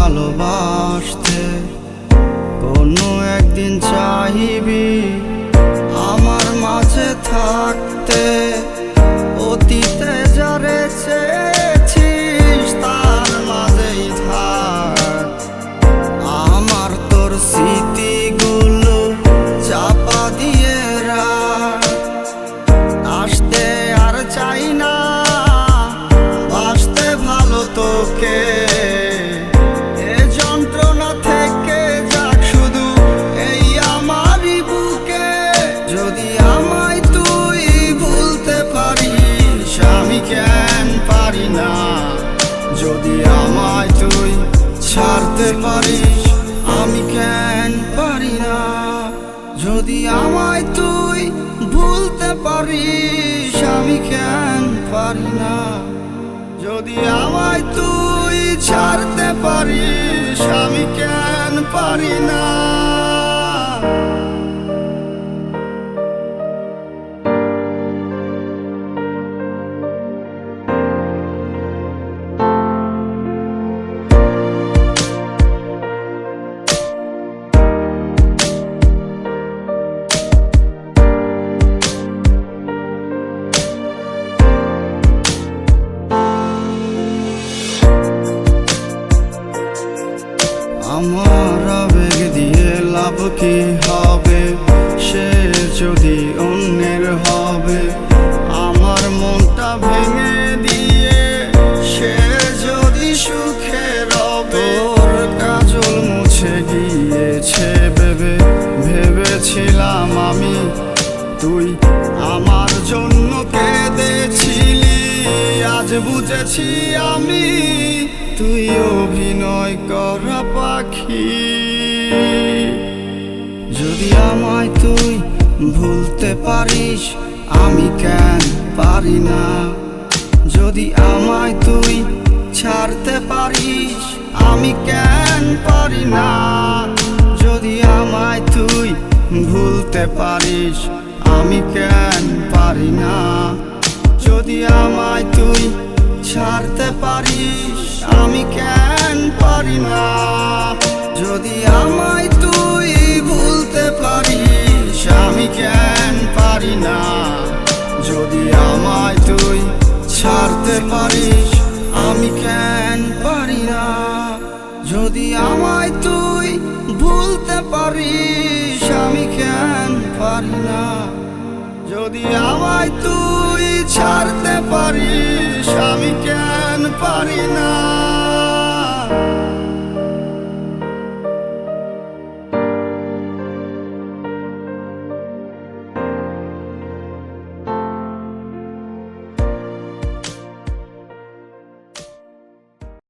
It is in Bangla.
ভালোবাসতে কোনো একদিন চাইবি আমার মাঝে থাকতে। অতীতে যারে চেয়েছিস তার মাঝেই থাক। আমার তোর স্মৃতিগুলো চাপা দিয়ে রাখ। আসতে আর চাই না বাসতে ভালো তোকে। এ যন্ত্রণা থেকে যাক শুধু এই আমারই বুকে। যদি আমায় তুই ভুলতে পারিস আমি কেন পারি না। যদি আমায় তুই ছাড়তে পারিস আমি কেন পারি না। যদি আমায় তুই ভুলতে পারিস আমি কেন পারি না। যদি আমায় তুই ছাড়তে পারিস আমি কেন পারি না। আমার আবেগ দিয়ে লাভ কি হবে সে যদি অন্যের হবে। আমার মনটা ভেঙে দিয়ে সে যদি সুখে রবে। তোর কাজল মুছে গিয়েছে ভেবেছিলাম আমি তুই আমার জন্য কেঁদেছিলি। আজ বুঝেছি আমি তুই অভিনয় করা পাখি। যদি আমায় তুই ভুলতে পারিস আমি কেন পারি না। যদি আমায় তুই ছাড়তে পারিস আমি কেন পারি না। যদি আমায় তুই ভুলতে পারিস আমি কেন পারি না। যদি আমায় তুই ছাড়তে পারিস আমি কেন পারি না। যদি আমায় তুই ভুলতে পারিস আমি কেন পারি না। যদি আমায় তুই ছাড়তে পারিস আমি কেন পারি না। যদি আমায় তুই ভুলতে পারিস আমি কেন পারি না। যদি আমায় তুই ছাড়তে পারিস আমি কেন পারি না।